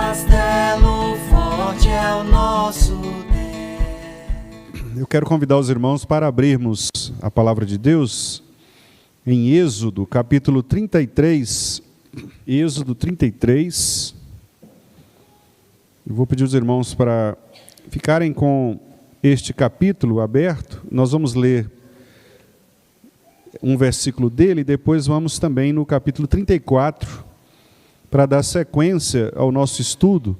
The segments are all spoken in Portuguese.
castelo forte é o nosso Deus. Eu quero convidar os irmãos para abrirmos a palavra de Deus em Êxodo, capítulo 33. Êxodo 33. Eu vou pedir aos irmãos para ficarem com este capítulo aberto. Nós vamos ler um versículo dele e depois vamos também no capítulo 34 para dar sequência ao nosso estudo.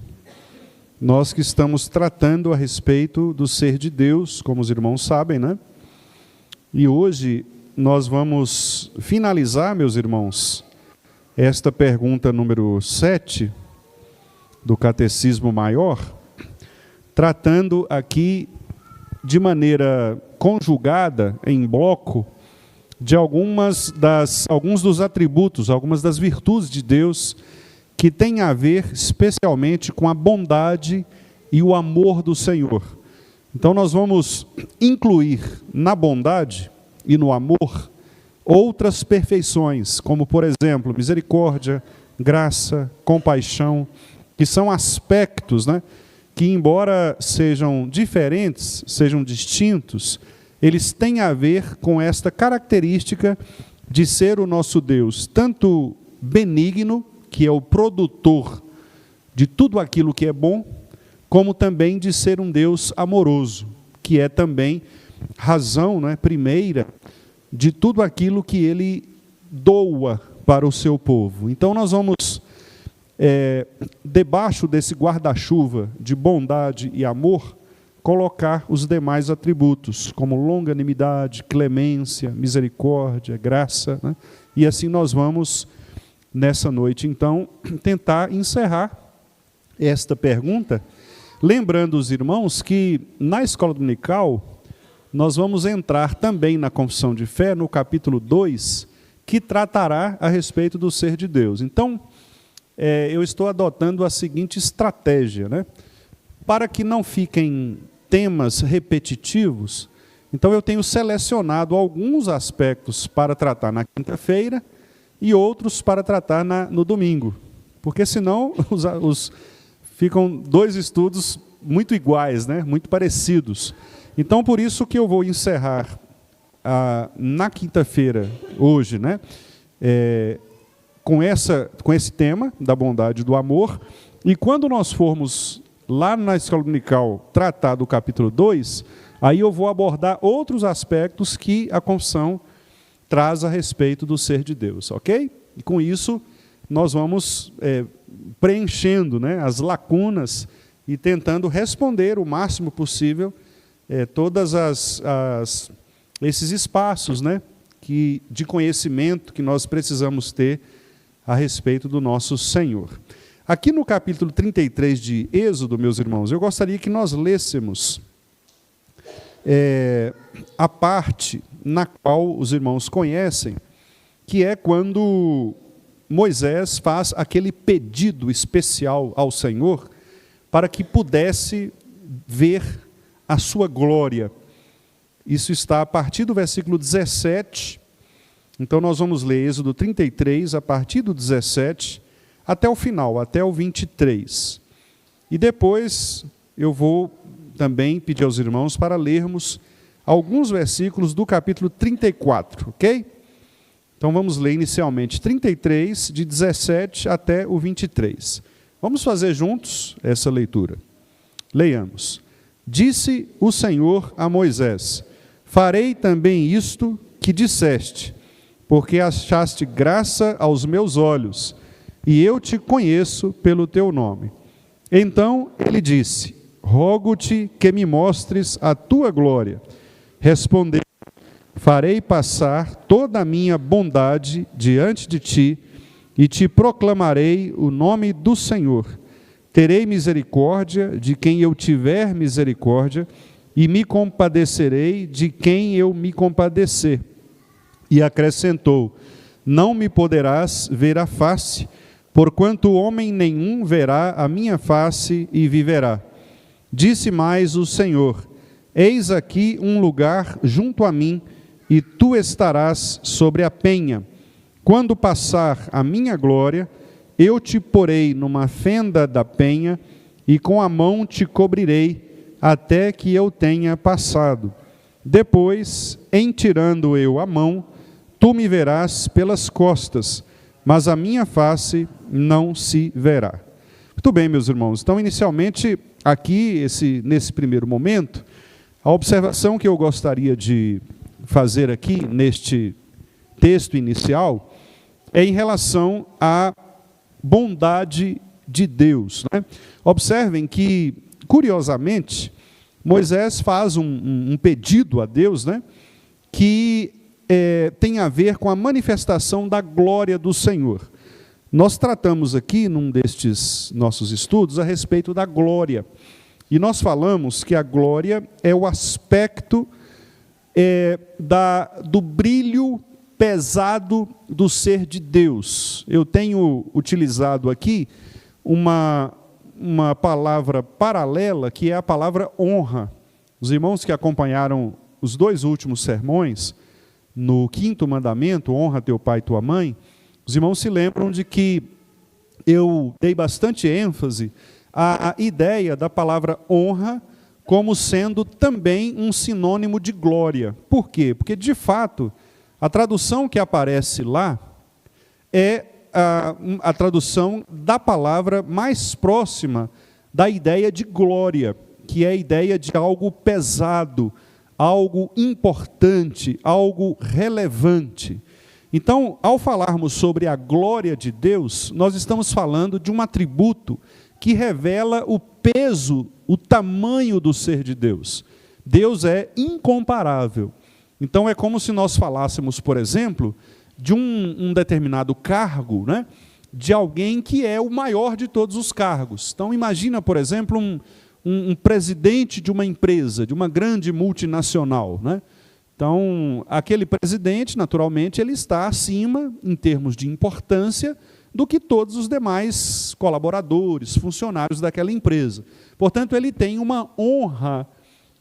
Nós que estamos tratando a respeito do ser de Deus, como os irmãos sabem, né? E hoje nós vamos finalizar, meus irmãos, esta pergunta número 7 do Catecismo Maior, tratando aqui de maneira conjugada, em bloco, de alguns dos atributos, algumas das virtudes de Deus que têm a ver especialmente com a bondade e o amor do Senhor. Então nós vamos incluir na bondade e no amor outras perfeições, como por exemplo, misericórdia, graça, compaixão, que são aspectos, né, que embora sejam diferentes, sejam distintos, eles têm a ver com esta característica de ser o nosso Deus, tanto benigno, que é o produtor de tudo aquilo que é bom, como também de ser um Deus amoroso, que é também razão, né, primeira de tudo aquilo que Ele doa para o seu povo. Então nós vamos, debaixo desse guarda-chuva de bondade e amor, colocar os demais atributos, como longanimidade, clemência, misericórdia, graça, né? E assim nós vamos, nessa noite, então, tentar encerrar esta pergunta, lembrando os irmãos que na escola dominical nós vamos entrar também na confissão de fé, no capítulo 2, que tratará a respeito do ser de Deus. Então, eu estou adotando a seguinte estratégia, né? Para que não fiquem temas repetitivos, então eu tenho selecionado alguns aspectos para tratar na quinta-feira e outros para tratar no domingo, porque senão ficam dois estudos muito iguais, né? Muito parecidos. Então, por isso que eu vou encerrar na quinta-feira, hoje, né? Com esse tema da bondade e do amor, e quando nós formos lá na escola dominical tratar do capítulo 2, aí eu vou abordar outros aspectos que a confissão traz a respeito do ser de Deus, ok? E com isso nós vamos preenchendo, né, as lacunas e tentando responder o máximo possível todas esses espaços, né, de conhecimento que nós precisamos ter a respeito do nosso Senhor. Aqui no capítulo 33 de Êxodo, meus irmãos, eu gostaria que nós lêssemos a parte na qual os irmãos conhecem, que é quando Moisés faz aquele pedido especial ao Senhor para que pudesse ver a sua glória. Isso está a partir do versículo 17. Então nós vamos ler Êxodo 33, a partir do 17, até o final, até o 23. E depois eu vou também pedir aos irmãos para lermos alguns versículos do capítulo 34, ok? Então vamos ler inicialmente 33, de 17 até o 23. Vamos fazer juntos essa leitura. Leiamos. Disse o Senhor a Moisés: farei também isto que disseste, porque achaste graça aos meus olhos, e eu te conheço pelo teu nome. Então ele disse: rogo-te que me mostres a tua glória. Respondeu: farei passar toda a minha bondade diante de ti, e te proclamarei o nome do Senhor. Terei misericórdia de quem eu tiver misericórdia, e me compadecerei de quem eu me compadecer. E acrescentou: não me poderás ver a face, porquanto homem nenhum verá a minha face e viverá. Disse mais o Senhor: eis aqui um lugar junto a mim, e tu estarás sobre a penha. Quando passar a minha glória, eu te porei numa fenda da penha, e com a mão te cobrirei, até que eu tenha passado. Depois, em tirando eu a mão, tu me verás pelas costas, mas a minha face não se verá. Muito bem, meus irmãos. Então, inicialmente, aqui, nesse primeiro momento, a observação que eu gostaria de fazer aqui, neste texto inicial, é em relação à bondade de Deus, né? Observem que, curiosamente, Moisés faz um pedido a Deus, né, que tem a ver com a manifestação da glória do Senhor. Nós tratamos aqui, num destes nossos estudos, a respeito da glória. E nós falamos que a glória é o aspecto do brilho pesado do ser de Deus. Eu tenho utilizado aqui uma palavra paralela, que é a palavra honra. Os irmãos que acompanharam os 2 últimos sermões, no 5º mandamento, honra teu pai e tua mãe, os irmãos se lembram de que eu dei bastante ênfase à ideia da palavra honra como sendo também um sinônimo de glória. Por quê? Porque, de fato, a tradução que aparece lá é a tradução da palavra mais próxima da ideia de glória, que é a ideia de algo pesado, algo importante, algo relevante. Então, ao falarmos sobre a glória de Deus, nós estamos falando de um atributo que revela o peso, o tamanho do ser de Deus. Deus é incomparável. Então, é como se nós falássemos, por exemplo, de um determinado cargo, né, de alguém que é o maior de todos os cargos. Então, imagina, por exemplo, um presidente de uma empresa, de uma grande multinacional, né? Então, aquele presidente, naturalmente, ele está acima, em termos de importância, do que todos os demais colaboradores, funcionários daquela empresa. Portanto, ele tem uma honra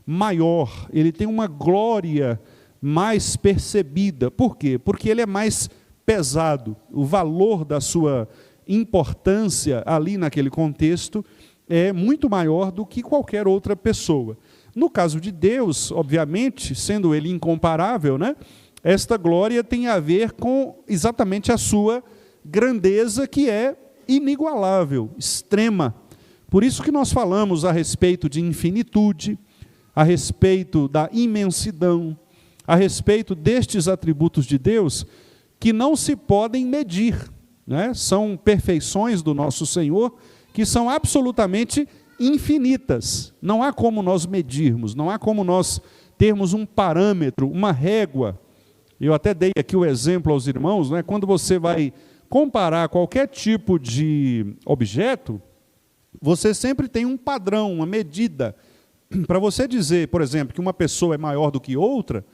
maior, ele tem uma glória mais percebida. Por quê? Porque ele é mais pesado. O valor da sua importância ali naquele contexto é muito maior do que qualquer outra pessoa. No caso de Deus, obviamente, sendo ele incomparável, né, esta glória tem a ver com exatamente a sua grandeza, que é inigualável, extrema. Por isso que nós falamos a respeito de infinitude, a respeito da imensidão, a respeito destes atributos de Deus que não se podem medir, né? São perfeições do nosso Senhor que são absolutamente infinitas. Não há como nós medirmos, não há como nós termos um parâmetro, uma régua. Eu até dei aqui o exemplo aos irmãos, né? Quando você vai comparar qualquer tipo de objeto, você sempre tem um padrão, uma medida. Para você dizer, por exemplo, que uma pessoa é maior do que outra,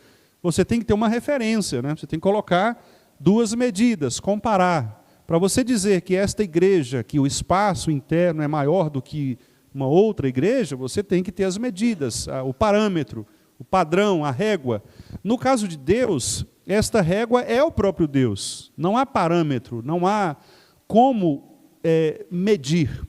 você tem que ter uma referência, né? Você tem que colocar 2 medidas, comparar. Para você dizer que esta igreja, que o espaço interno é maior do que uma outra igreja, você tem que ter as medidas, o parâmetro, o padrão, a régua. No caso de Deus, esta régua é o próprio Deus. Não há parâmetro, não há como medir.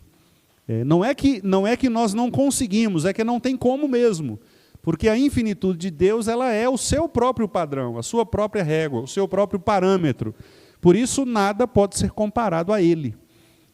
Não é que nós não conseguimos, é que não tem como mesmo. Porque a infinitude de Deus, ela é o seu próprio padrão, a sua própria régua, o seu próprio parâmetro. Por isso, nada pode ser comparado a ele.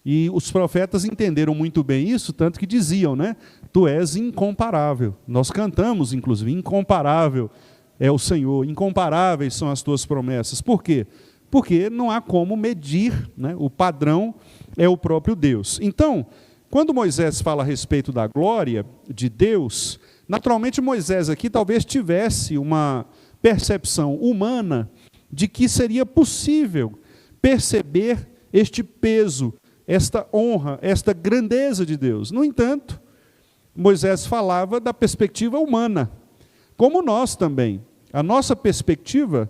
E os profetas entenderam muito bem isso, tanto que diziam, né? Tu és incomparável. Nós cantamos, inclusive, incomparável é o Senhor, incomparáveis são as tuas promessas. Por quê? Porque não há como medir, né? O padrão é o próprio Deus. Então, quando Moisés fala a respeito da glória de Deus, naturalmente Moisés aqui talvez tivesse uma percepção humana de que seria possível perceber este peso, esta honra, esta grandeza de Deus. No entanto, Moisés falava da perspectiva humana, como nós também. A nossa perspectiva,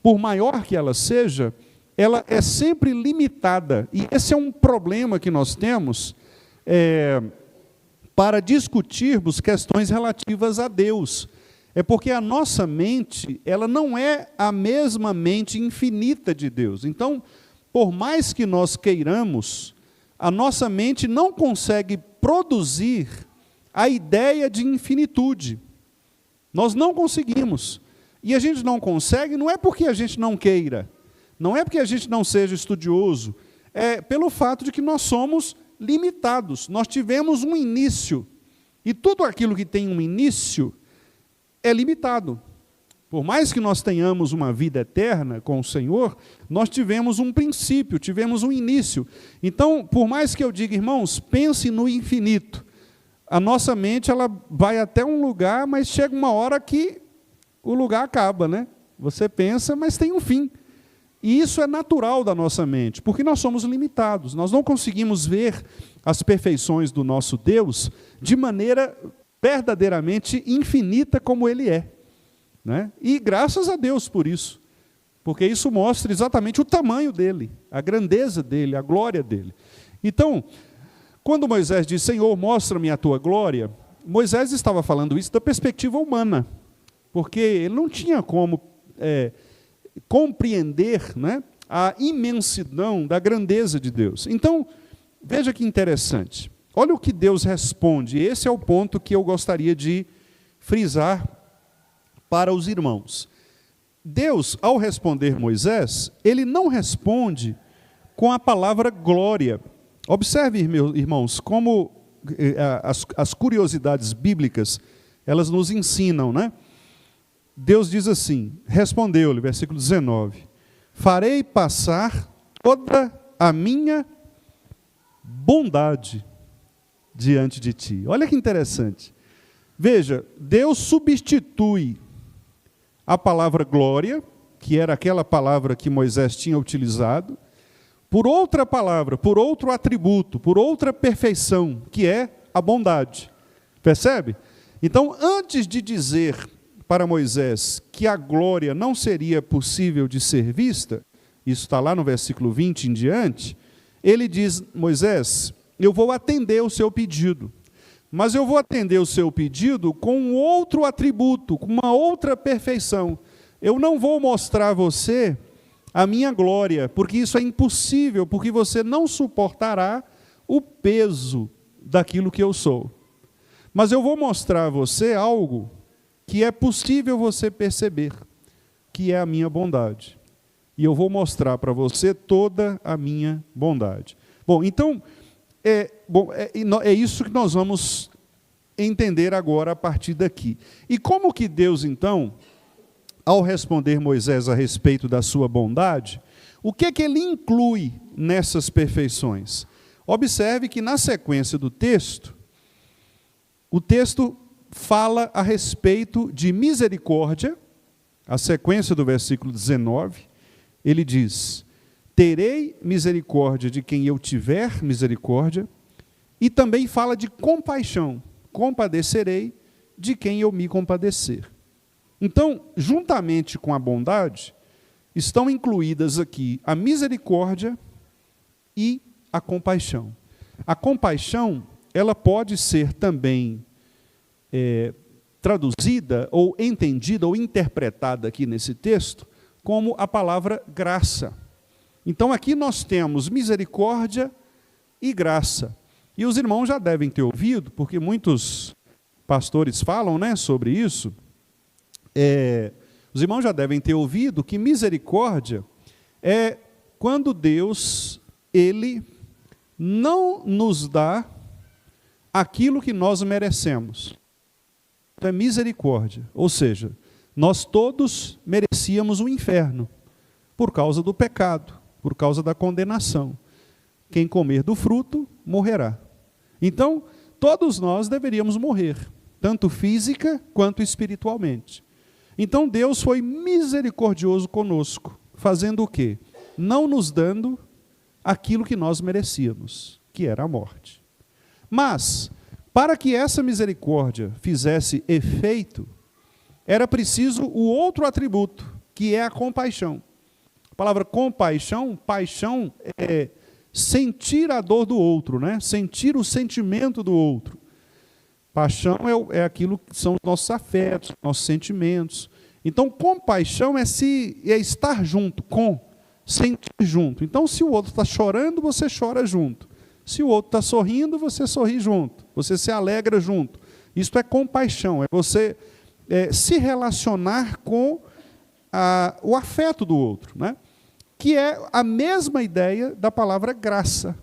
por maior que ela seja, ela é sempre limitada. E esse é um problema que nós temos para discutirmos questões relativas a Deus. É porque a nossa mente, ela não é a mesma mente infinita de Deus. Então, por mais que nós queiramos a nossa mente não consegue produzir a ideia de infinitude. Nós não conseguimos. E a gente não consegue, não é porque a gente não queira, não é porque a gente não seja estudioso, é pelo fato de que nós somos limitados. Nós tivemos um início, e tudo aquilo que tem um início é limitado. Por mais que nós tenhamos uma vida eterna com o Senhor, nós tivemos um princípio, tivemos um início. Então, por mais que eu diga, irmãos, pense no infinito, a nossa mente ela vai até um lugar, mas chega uma hora que o lugar acaba, né? Você pensa, mas tem um fim. E isso é natural da nossa mente, porque nós somos limitados. Nós não conseguimos ver as perfeições do nosso Deus de maneira verdadeiramente infinita como Ele é, né? E graças a Deus por isso, porque isso mostra exatamente o tamanho dEle, a grandeza dEle, a glória dEle. Então, quando Moisés diz, Senhor, mostra-me a tua glória, Moisés estava falando isso da perspectiva humana, porque ele não tinha como compreender, né, a imensidão da grandeza de Deus. Então, veja que interessante. Olha o que Deus responde. Esse é o ponto que eu gostaria de frisar para os irmãos. Deus, ao responder Moisés, ele não responde com a palavra glória. Observe, meus irmãos, como as curiosidades bíblicas, elas nos ensinam, né? Deus diz assim, respondeu-lhe, versículo 19, farei passar toda a minha bondade diante de ti. Olha que interessante. Veja, Deus substitui a palavra glória, que era aquela palavra que Moisés tinha utilizado, por outra palavra, por outro atributo, por outra perfeição, que é a bondade. Percebe? Então, antes de dizer para Moisés que a glória não seria possível de ser vista, isso está lá no versículo 20 em diante, ele diz, Moisés, eu vou atender o seu pedido, mas eu vou atender o seu pedido com um outro atributo, com uma outra perfeição. Eu não vou mostrar a você a minha glória, porque isso é impossível, porque você não suportará o peso daquilo que eu sou. Mas eu vou mostrar a você algo que é possível você perceber, que é a minha bondade. E eu vou mostrar para você toda a minha bondade. Bom, então, é isso que nós vamos entender agora a partir daqui. E como que Deus, então, ao responder Moisés a respeito da sua bondade, o que é que ele inclui nessas perfeições? Observe que na sequência do texto, o texto fala a respeito de misericórdia, a sequência do versículo 19, ele diz, terei misericórdia de quem eu tiver misericórdia, e também fala de compaixão, compadecerei de quem eu me compadecer. Então, juntamente com a bondade, estão incluídas aqui a misericórdia e a compaixão. A compaixão, ela pode ser também traduzida, ou entendida, ou interpretada aqui nesse texto, como a palavra graça. Então aqui nós temos misericórdia e graça. E os irmãos já devem ter ouvido, porque muitos pastores falam, né, sobre isso. Os irmãos já devem ter ouvido que misericórdia é quando Deus, Ele não nos dá aquilo que nós merecemos. É misericórdia, ou seja, nós todos merecíamos o inferno, por causa do pecado, por causa da condenação. Quem comer do fruto, morrerá. Então, todos nós deveríamos morrer, tanto física quanto espiritualmente. Então, Deus foi misericordioso conosco, fazendo o quê? Não nos dando aquilo que nós merecíamos, que era a morte. Mas, para que essa misericórdia fizesse efeito, era preciso o outro atributo, que é a compaixão. A palavra compaixão, paixão é sentir a dor do outro, né? Sentir o sentimento do outro. Paixão é aquilo que são os nossos afetos, nossos sentimentos. Então, compaixão é estar junto, sentir junto. Então, se o outro está chorando, você chora junto. Se o outro está sorrindo, você sorri junto, você se alegra junto. Isto é compaixão, é você se relacionar com o afeto do outro, né? Que é a mesma ideia da palavra graça.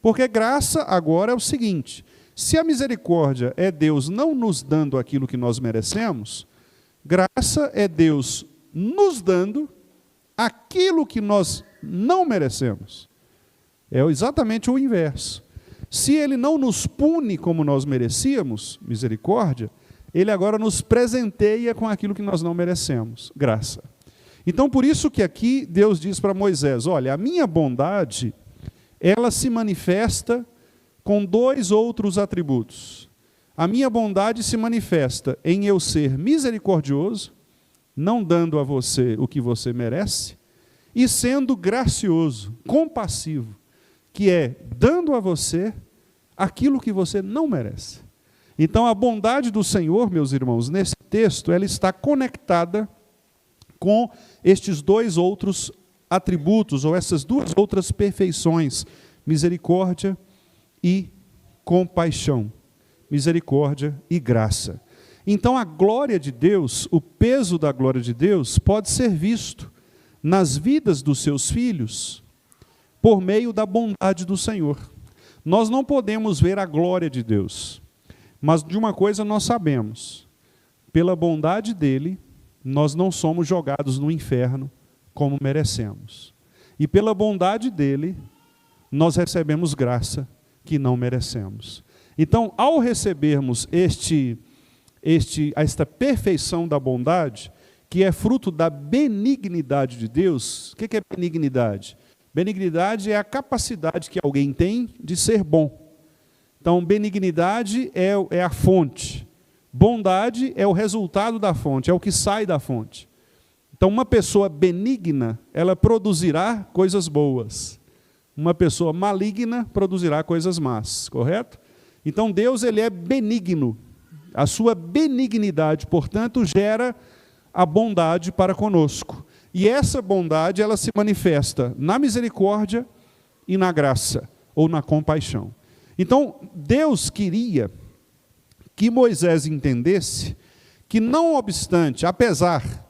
Porque graça agora é o seguinte: se a misericórdia é Deus não nos dando aquilo que nós merecemos, graça é Deus nos dando aquilo que nós não merecemos. É exatamente o inverso. Se ele não nos pune como nós merecíamos, misericórdia, ele agora nos presenteia com aquilo que nós não merecemos, graça. Então, por isso que aqui Deus diz para Moisés: olha, a minha bondade, ela se manifesta com 2 outros atributos. A minha bondade se manifesta em eu ser misericordioso, não dando a você o que você merece, e sendo gracioso, compassivo, que é dando a você aquilo que você não merece. Então, a bondade do Senhor, meus irmãos, nesse texto, ela está conectada com estes 2 outros atributos, ou essas 2 outras perfeições: misericórdia e compaixão, misericórdia e graça. Então, a glória de Deus, o peso da glória de Deus, pode ser visto nas vidas dos seus filhos por meio da bondade do Senhor. Nós não podemos ver a glória de Deus, mas de uma coisa nós sabemos: pela bondade dele, nós não somos jogados no inferno como merecemos. E pela bondade dele, nós recebemos graça que não merecemos. Então, ao recebermos esta perfeição da bondade, que é fruto da benignidade de Deus. O que é benignidade? Benignidade é a capacidade que alguém tem de ser bom. Então, benignidade é a fonte. Bondade é o resultado da fonte, é o que sai da fonte. Então, uma pessoa benigna, ela produzirá coisas boas. Uma pessoa maligna produzirá coisas más, correto? Então, Deus, ele é benigno. A sua benignidade, portanto, gera a bondade para conosco. E essa bondade, ela se manifesta na misericórdia e na graça, ou na compaixão. Então, Deus queria que Moisés entendesse que, não obstante, apesar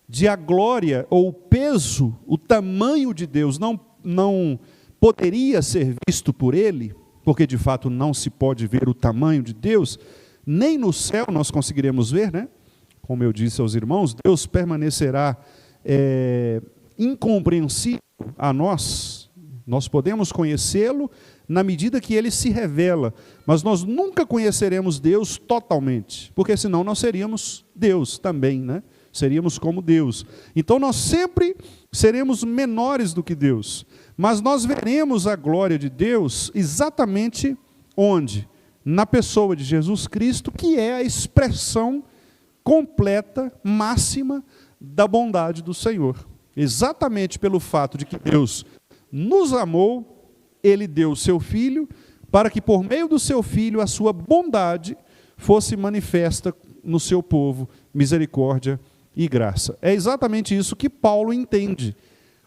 de a glória ou o peso, o tamanho de Deus não poderia ser visto por ele, porque de fato não se pode ver o tamanho de Deus, nem no céu nós conseguiremos ver, né? Como eu disse aos irmãos, Deus permanecerá incompreensível a nós. Nós podemos conhecê-lo na medida que ele se revela, mas nós nunca conheceremos Deus totalmente, porque senão nós seríamos Deus também, né? Seríamos como Deus. Então nós sempre seremos menores do que Deus, mas nós veremos a glória de Deus exatamente onde? Na pessoa de Jesus Cristo, que é a expressão completa, máxima da bondade do Senhor. Exatamente pelo fato de que Deus nos amou, ele deu o seu Filho, para que por meio do seu Filho a sua bondade fosse manifesta no seu povo, misericórdia e graça. É exatamente isso que Paulo entende.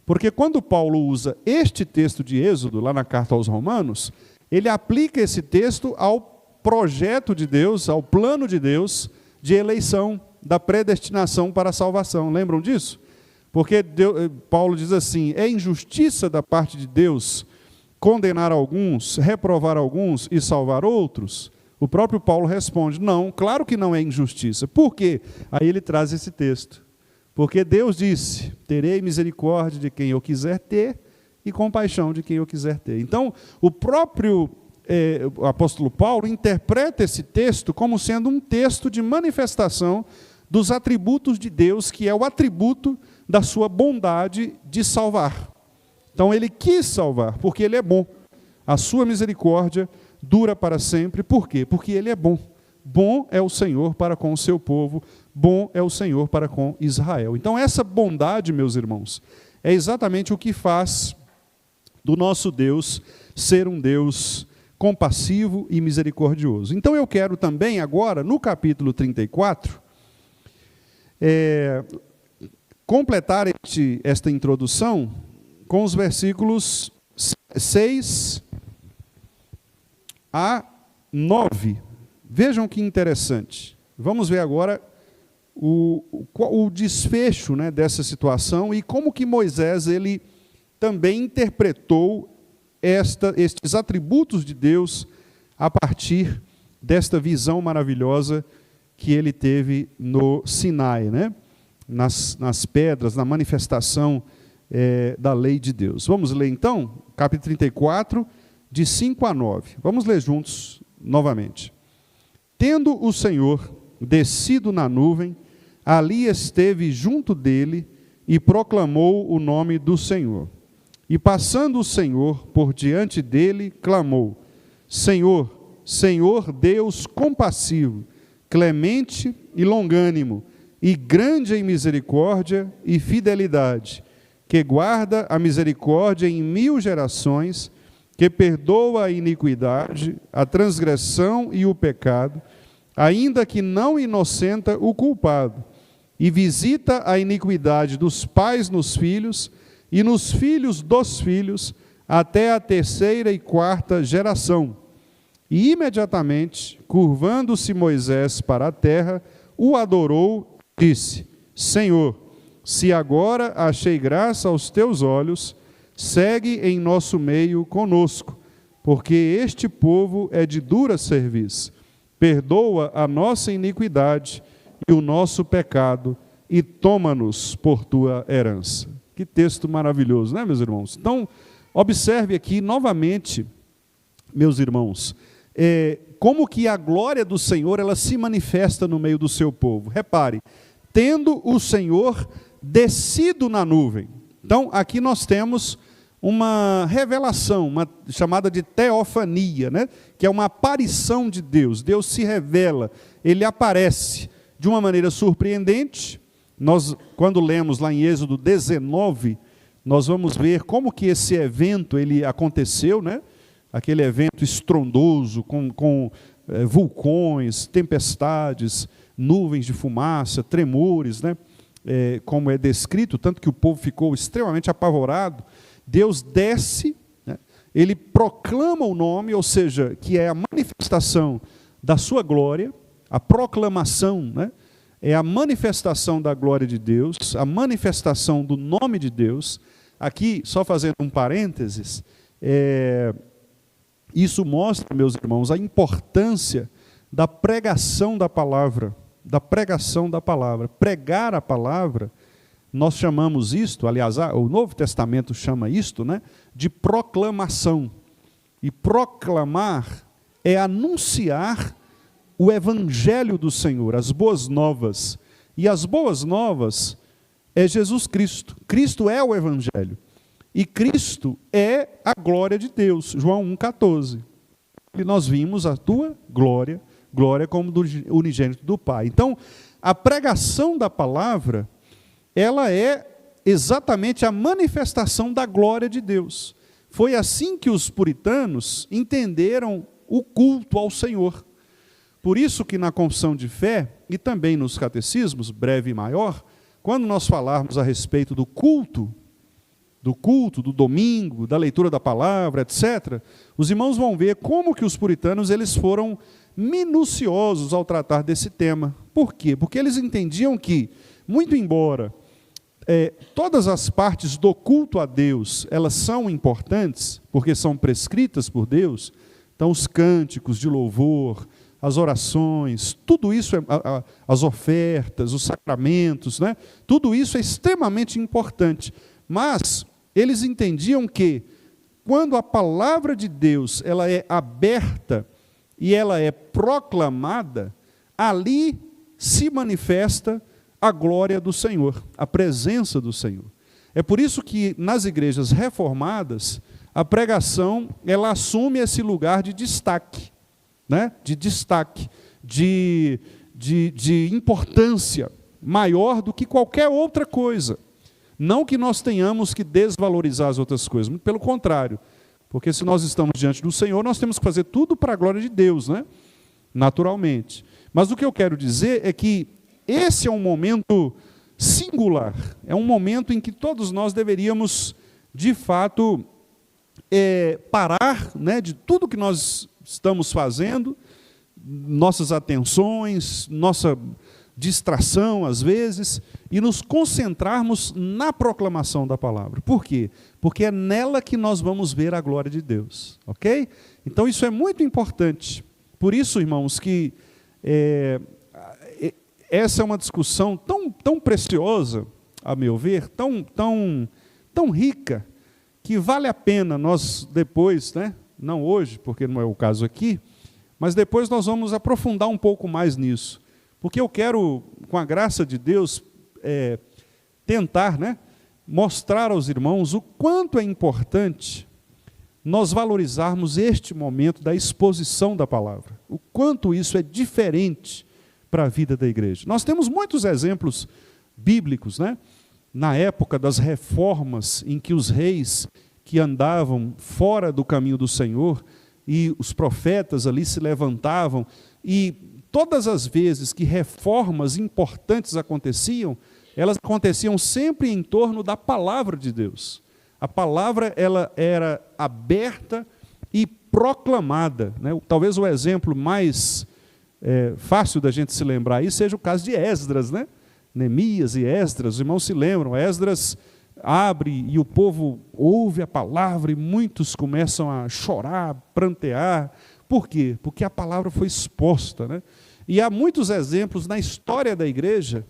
Porque quando Paulo usa este texto de Êxodo, lá na carta aos Romanos, ele aplica esse texto ao projeto de Deus, ao plano de Deus, de eleição, da predestinação para a salvação. Lembram disso? Porque Paulo diz assim: é injustiça da parte de Deus condenar alguns, reprovar alguns e salvar outros? O próprio Paulo responde: não, claro que não é injustiça. Por quê? Aí ele traz esse texto. Porque Deus disse: terei misericórdia de quem eu quiser ter e compaixão de quem eu quiser ter. Então, o próprio o apóstolo Paulo interpreta esse texto como sendo um texto de manifestação dos atributos de Deus, que é o atributo da sua bondade de salvar. Então ele quis salvar, porque ele é bom. A sua misericórdia dura para sempre. Por quê? Porque ele é bom. Bom é o Senhor para com o seu povo, bom é o Senhor para com Israel. Então essa bondade, meus irmãos, é exatamente o que faz do nosso Deus ser um Deus compassivo e misericordioso. Então eu quero também agora, no capítulo 34, completar esta introdução com os versículos 6 a 9. Vejam que interessante. Vamos ver agora o desfecho, né, dessa situação e como que Moisés ele também interpretou estes atributos de Deus a partir desta visão maravilhosa que ele teve no Sinai, né? Nas pedras, na manifestação da lei de Deus. Vamos ler então, capítulo 34, de 5 a 9. Vamos ler juntos novamente. Tendo o Senhor descido na nuvem, ali esteve junto dele e proclamou o nome do Senhor. E passando o Senhor por diante dele, clamou: Senhor, Senhor Deus compassivo, clemente e longânimo, e grande em misericórdia e fidelidade, que guarda a misericórdia em 1000 gerações, que perdoa a iniquidade, a transgressão e o pecado, ainda que não inocenta o culpado, e visita a iniquidade dos pais nos filhos, e nos filhos dos filhos, até a 3ª e 4ª geração. E imediatamente, curvando-se Moisés para a terra, o adorou, disse: Senhor, se agora achei graça aos teus olhos, segue em nosso meio conosco, porque este povo é de dura serviço. Perdoa a nossa iniquidade e o nosso pecado, e toma-nos por tua herança. Que texto maravilhoso, né, meus irmãos? Então, observe aqui novamente, meus irmãos, como que a glória do Senhor ela se manifesta no meio do seu povo. Repare, tendo o Senhor descido na nuvem. Então, aqui nós temos uma revelação, uma chamada de teofania, né? Que é uma aparição de Deus. Deus se revela, ele aparece de uma maneira surpreendente. Nós, quando lemos lá em Êxodo 19, nós vamos ver como que esse evento ele aconteceu, né? Aquele evento estrondoso, com vulcões, tempestades, nuvens de fumaça, tremores, né? Como é descrito, tanto que o povo ficou extremamente apavorado. Deus desce, né? Ele proclama o nome, ou seja, que é a manifestação da sua glória, a proclamação, né? É a manifestação da glória de Deus, a manifestação do nome de Deus. Aqui, só fazendo um parênteses, isso mostra, meus irmãos, a importância da pregação da palavra, Pregar a palavra, nós chamamos isto, aliás, o Novo Testamento chama isto, né, de proclamação. E proclamar é anunciar o evangelho do Senhor, as boas novas. E as boas novas é Jesus Cristo. Cristo é o evangelho. E Cristo é a glória de Deus. João 1,14. E nós vimos a tua glória, glória como do unigênito do Pai. Então, a pregação da palavra, ela é exatamente a manifestação da glória de Deus. Foi assim que os puritanos entenderam o culto ao Senhor. Por isso que na confissão de fé, e também nos catecismos, breve e maior, quando nós falarmos a respeito do culto, do domingo, da leitura da palavra, etc., os irmãos vão ver como que os puritanos eles foram minuciosos ao tratar desse tema. Por quê? Porque eles entendiam que, muito embora todas as partes do culto a Deus, elas são importantes, porque são prescritas por Deus, então os cânticos de louvor, as orações, tudo isso, as ofertas, os sacramentos, né? Tudo isso é extremamente importante. Mas eles entendiam que, quando a palavra de Deus ela é aberta e ela é proclamada, ali se manifesta a glória do Senhor, a presença do Senhor. É por isso que nas igrejas reformadas, a pregação ela assume esse lugar de destaque, né? de importância maior do que qualquer outra coisa. Não que nós tenhamos que desvalorizar as outras coisas, muito pelo contrário, porque se nós estamos diante do Senhor, nós temos que fazer tudo para a glória de Deus, né? Naturalmente. Mas o que eu quero dizer é que esse é um momento singular, é um momento em que todos nós deveríamos, de fato, parar, né, de tudo que nós estamos fazendo, nossas atenções, nossa distração às vezes, e nos concentrarmos na proclamação da palavra. Por quê? Porque é nela que nós vamos ver a glória de Deus, ok? Então isso é muito importante. Por isso, irmãos, que essa é uma discussão tão preciosa, a meu ver, tão rica, que vale a pena nós depois, né, não hoje, porque não é o caso aqui, mas depois nós vamos aprofundar um pouco mais nisso. Porque eu quero, com a graça de Deus, tentar, né, mostrar aos irmãos o quanto é importante nós valorizarmos este momento da exposição da palavra. O quanto isso é diferente para a vida da igreja. Nós temos muitos exemplos bíblicos, né? Na época das reformas, em que os reis que andavam fora do caminho do Senhor, e os profetas ali se levantavam, e todas as vezes que reformas importantes aconteciam, elas aconteciam sempre em torno da palavra de Deus. A palavra ela era aberta e proclamada, né? Talvez o exemplo mais fácil da gente se lembrar aí seja o caso de Esdras, né? Neemias e Esdras, os irmãos se lembram, Esdras abre e o povo ouve a palavra e muitos começam a chorar, prantear. Por quê? Porque a palavra foi exposta, né? E há muitos exemplos na história da igreja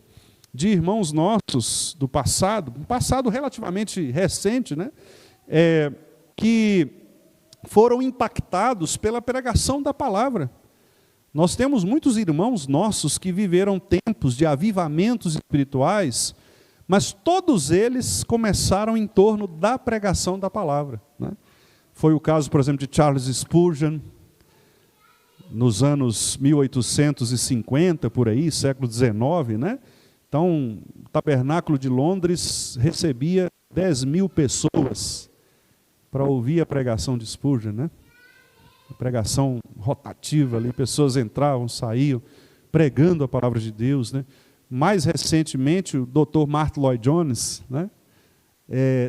de irmãos nossos do passado, um passado relativamente recente, né? Que foram impactados pela pregação da palavra. Nós temos muitos irmãos nossos que viveram tempos de avivamentos espirituais, mas todos eles começaram em torno da pregação da palavra, né? Foi o caso, por exemplo, de Charles Spurgeon, nos anos 1850, por aí, século XIX, né? Então, o Tabernáculo de Londres recebia 10.000 pessoas para ouvir a pregação de Spurgeon, né? A pregação rotativa ali, pessoas entravam, saíam, pregando a palavra de Deus, né? Mais recentemente, o Dr. Martyn Lloyd-Jones, né?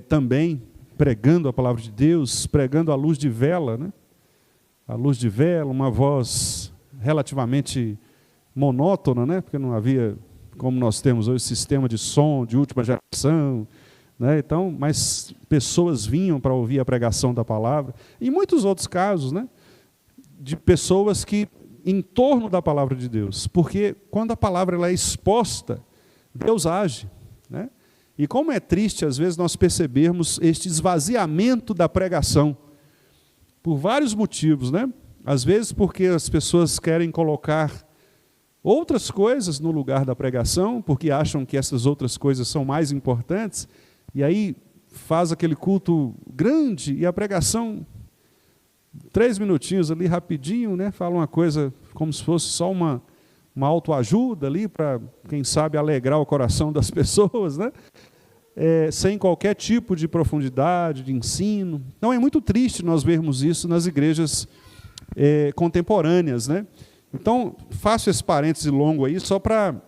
Também pregando a palavra de Deus, pregando à luz de vela, né? A luz de vela, uma voz relativamente monótona, né? Porque não havia, como nós temos hoje, sistema de som de última geração, né? Então, mas pessoas vinham para ouvir a pregação da palavra, e muitos outros casos, né? De pessoas que, em torno da palavra de Deus, porque quando a palavra ela é exposta, Deus age, né? E como é triste, às vezes, nós percebermos este esvaziamento da pregação, por vários motivos, né? Às vezes porque as pessoas querem colocar outras coisas no lugar da pregação, porque acham que essas outras coisas são mais importantes, e aí faz aquele culto grande, e a pregação, 3 minutinhos ali, rapidinho, né? Fala uma coisa como se fosse só uma autoajuda ali, para, quem sabe, alegrar o coração das pessoas, né? Sem qualquer tipo de profundidade, de ensino. Então é muito triste nós vermos isso nas igrejas contemporâneas, né? Então, faço esse parêntese longo aí, só para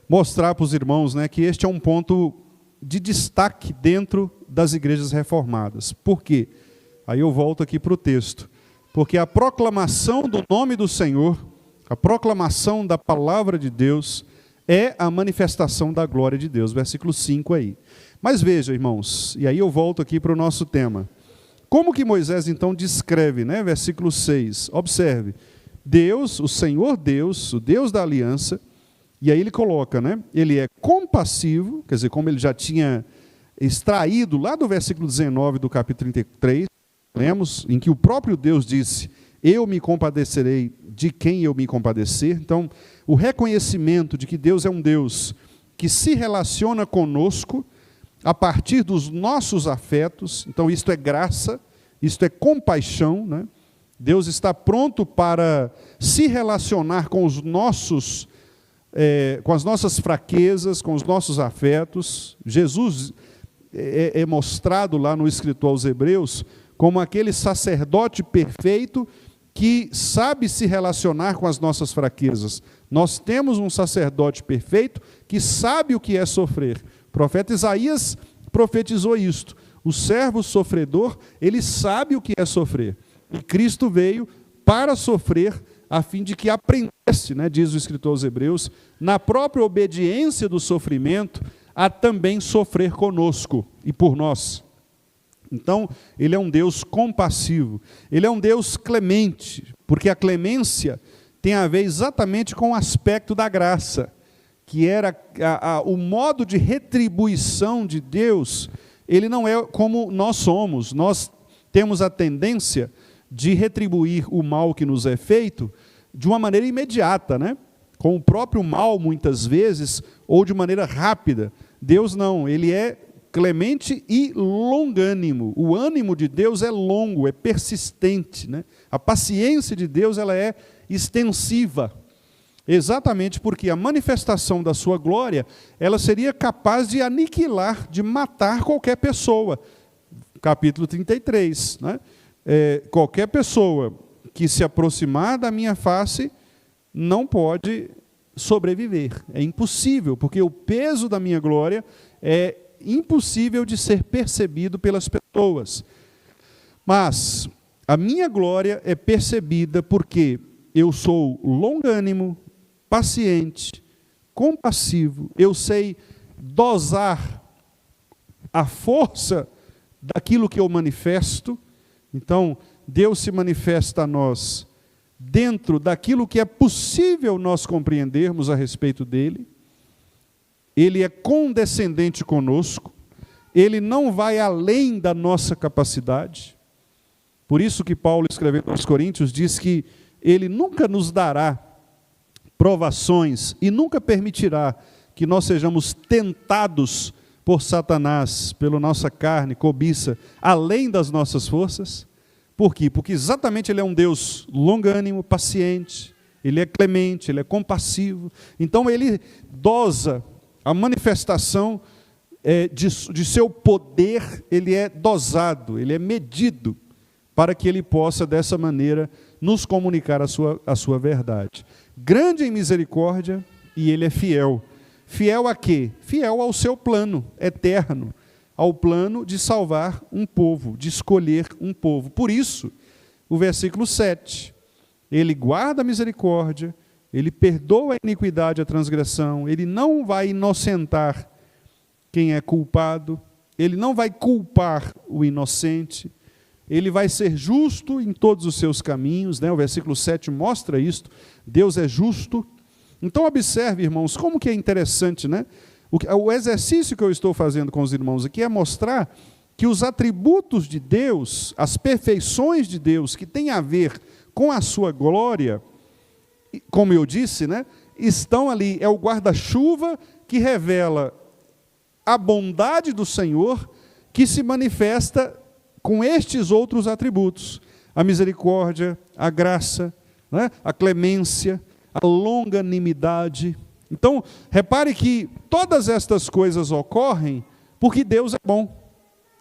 mostrar para os irmãos, né, que este é um ponto de destaque dentro das igrejas reformadas. Por quê? Aí eu volto aqui para o texto. Porque a proclamação do nome do Senhor, a proclamação da palavra de Deus, é a manifestação da glória de Deus. Versículo 5 aí. Mas veja, irmãos, e aí eu volto aqui para o nosso tema. Como que Moisés, então, descreve, né? Versículo 6. Observe. Deus, o Senhor Deus, o Deus da aliança, e aí ele coloca, né? Ele é compassivo, quer dizer, como ele já tinha extraído lá do versículo 19 do capítulo 33, lemos, em que o próprio Deus disse, eu me compadecerei de quem eu me compadecer. Então, o reconhecimento de que Deus é um Deus que se relaciona conosco a partir dos nossos afetos. Então, isto é graça, isto é compaixão, né? Deus está pronto para se relacionar com os nossos, com as nossas fraquezas, com os nossos afetos. Jesus é mostrado lá no escritor aos Hebreus como aquele sacerdote perfeito que sabe se relacionar com as nossas fraquezas. Nós temos um sacerdote perfeito que sabe o que é sofrer. O profeta Isaías profetizou isto. O servo sofredor, ele sabe o que é sofrer. E Cristo veio para sofrer, a fim de que aprendesse, né, diz o escritor aos Hebreus, na própria obediência do sofrimento, a também sofrer conosco e por nós. Então, ele é um Deus compassivo, ele é um Deus clemente, porque a clemência tem a ver exatamente com o aspecto da graça, que era o modo de retribuição de Deus. Ele não é como nós somos, nós temos a tendência de retribuir o mal que nos é feito de uma maneira imediata, né? Com o próprio mal, muitas vezes, ou de maneira rápida. Deus não, ele é clemente e longânimo. O ânimo de Deus é longo, é persistente, né? A paciência de Deus, ela é extensiva, exatamente porque a manifestação da sua glória, ela seria capaz de aniquilar, de matar qualquer pessoa. Capítulo 33, né? Qualquer pessoa que se aproximar da minha face não pode sobreviver. É impossível, porque o peso da minha glória é impossível de ser percebido pelas pessoas. Mas a minha glória é percebida porque eu sou longânimo, paciente, compassivo, eu sei dosar a força daquilo que eu manifesto. Então, Deus se manifesta a nós dentro daquilo que é possível nós compreendermos a respeito dele. Ele é condescendente conosco, ele não vai além da nossa capacidade. Por isso que Paulo, escrevendo aos Coríntios, diz que ele nunca nos dará provações e nunca permitirá que nós sejamos tentados por Satanás, pela nossa carne, cobiça, além das nossas forças. Por quê? Porque exatamente ele é um Deus longânimo, paciente, ele é clemente, ele é compassivo. Então ele dosa a manifestação de seu poder, ele é dosado, ele é medido, para que ele possa, dessa maneira, nos comunicar a sua verdade. Grande em misericórdia, e ele é fiel. Fiel a quê? Fiel ao seu plano eterno, ao plano de salvar um povo, de escolher um povo. Por isso, o versículo 7, ele guarda a misericórdia, ele perdoa a iniquidade e a transgressão, ele não vai inocentar quem é culpado, ele não vai culpar o inocente, ele vai ser justo em todos os seus caminhos, né? O versículo 7 mostra isto, Deus é justo. Então observe, irmãos, como que é interessante, né? O exercício que eu estou fazendo com os irmãos aqui é mostrar que os atributos de Deus, as perfeições de Deus, que têm a ver com a sua glória, como eu disse, né? Estão ali, é o guarda-chuva que revela a bondade do Senhor, que se manifesta com estes outros atributos: a misericórdia, a graça, né? A clemência, a longanimidade. Então, repare que todas estas coisas ocorrem porque Deus é bom.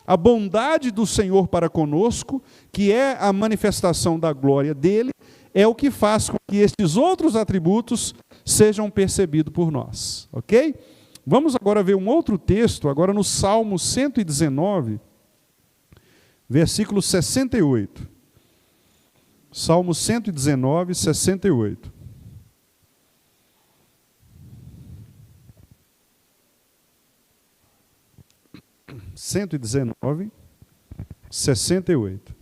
A bondade do Senhor para conosco, que é a manifestação da glória dele, é o que faz com que estes outros atributos sejam percebidos por nós. Ok? Vamos agora ver um outro texto, agora no Salmo 119, versículo 68. Salmo 119, 68. 119, 68.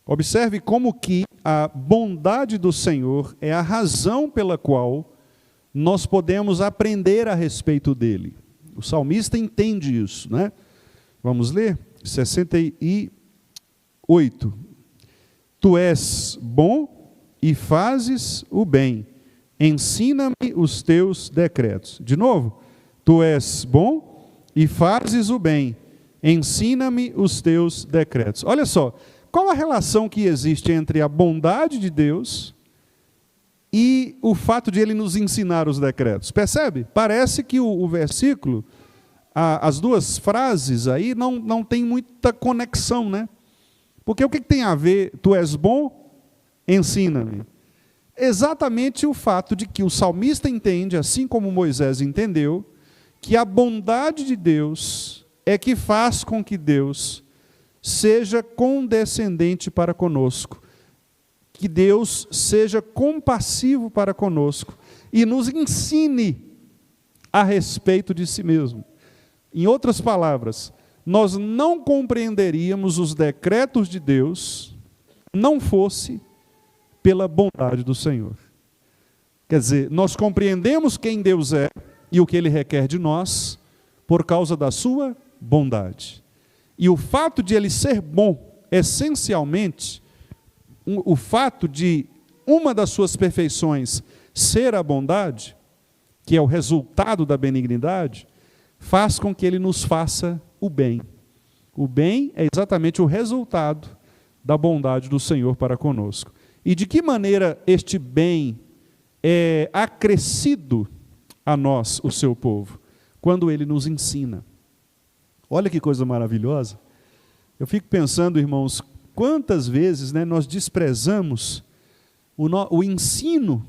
Observe como que a bondade do Senhor é a razão pela qual nós podemos aprender a respeito dele. O salmista entende isso, né? Vamos ler? 68. Tu és bom e fazes o bem. Ensina-me os teus decretos. De novo, tu és bom e fazes o bem. Ensina-me os teus decretos. Olha só, qual a relação que existe entre a bondade de Deus e o fato de ele nos ensinar os decretos? Percebe? Parece que o versículo, as duas frases aí não tem muita conexão, né? Porque o que tem a ver, tu és bom, ensina-me? Exatamente o fato de que o salmista entende, assim como Moisés entendeu, que a bondade de Deus é que faz com que Deus seja condescendente para conosco, que Deus seja compassivo para conosco e nos ensine a respeito de si mesmo. Em outras palavras, nós não compreenderíamos os decretos de Deus não fosse pela bondade do Senhor. Quer dizer, nós compreendemos quem Deus é e o que Ele requer de nós por causa da sua bondade. E o fato de Ele ser bom, essencialmente, o fato de uma das suas perfeições ser a bondade, que é o resultado da benignidade, faz com que Ele nos faça o bem. O bem é exatamente o resultado da bondade do Senhor para conosco. E de que maneira este bem é acrescido a nós, o seu povo? Quando Ele nos ensina. Olha que coisa maravilhosa. Eu fico pensando, irmãos, quantas vezes, né, nós desprezamos o ensino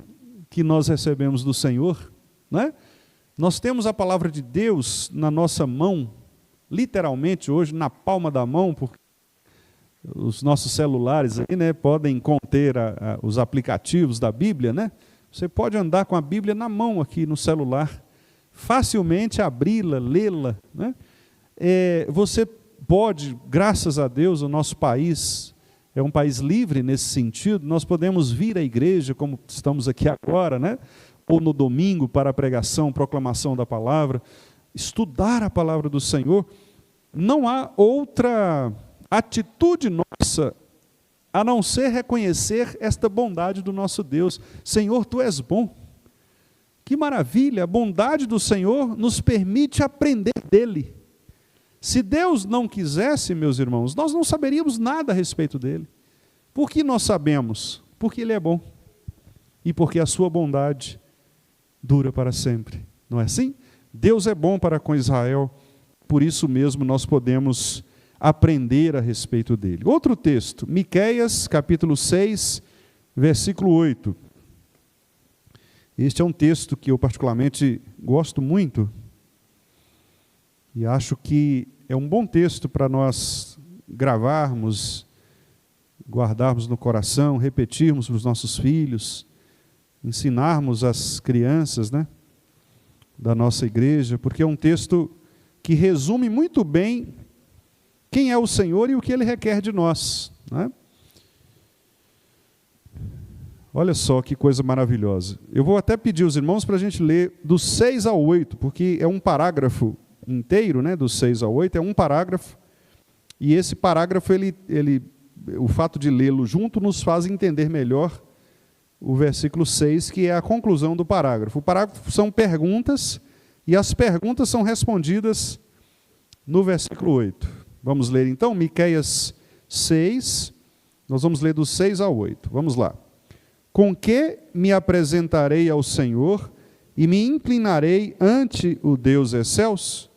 que nós recebemos do Senhor, né? Nós temos a palavra de Deus na nossa mão, literalmente hoje, na palma da mão, porque os nossos celulares aí, né, podem conter os aplicativos da Bíblia, né? Você pode andar com a Bíblia na mão aqui no celular, facilmente abri-la, lê-la, né? Você pode, graças a Deus, o nosso país é um país livre nesse sentido, nós podemos vir à igreja, como estamos aqui agora, né? Ou no domingo para a pregação, proclamação da palavra, estudar a palavra do Senhor. Não há outra atitude nossa a não ser reconhecer esta bondade do nosso Deus. Senhor, Tu és bom. Que maravilha, a bondade do Senhor nos permite aprender dEle. Se Deus não quisesse, meus irmãos, nós não saberíamos nada a respeito dEle. Por que nós sabemos? Porque Ele é bom. E porque a sua bondade dura para sempre. Não é assim? Deus é bom para com Israel, por isso mesmo nós podemos aprender a respeito dele. Outro texto, Miqueias, capítulo 6, versículo 8. Este é um texto que eu particularmente gosto muito e acho que é um bom texto para nós gravarmos, guardarmos no coração, repetirmos para os nossos filhos, ensinarmos as crianças, né, da nossa igreja, porque é um texto que resume muito bem quem é o Senhor e o que Ele requer de nós, né? Olha só que coisa maravilhosa. Eu vou até pedir aos irmãos para a gente ler do 6 ao 8, porque é um parágrafo inteiro, né, do 6 ao 8, é um parágrafo, e esse parágrafo, o fato de lê-lo junto nos faz entender melhor o versículo 6, que é a conclusão do parágrafo. O parágrafo são perguntas, e as perguntas são respondidas no versículo 8. Vamos ler então, Miqueias 6, nós vamos ler do 6 ao 8. Vamos lá. Com que me apresentarei ao Senhor e me inclinarei ante o Deus excelso?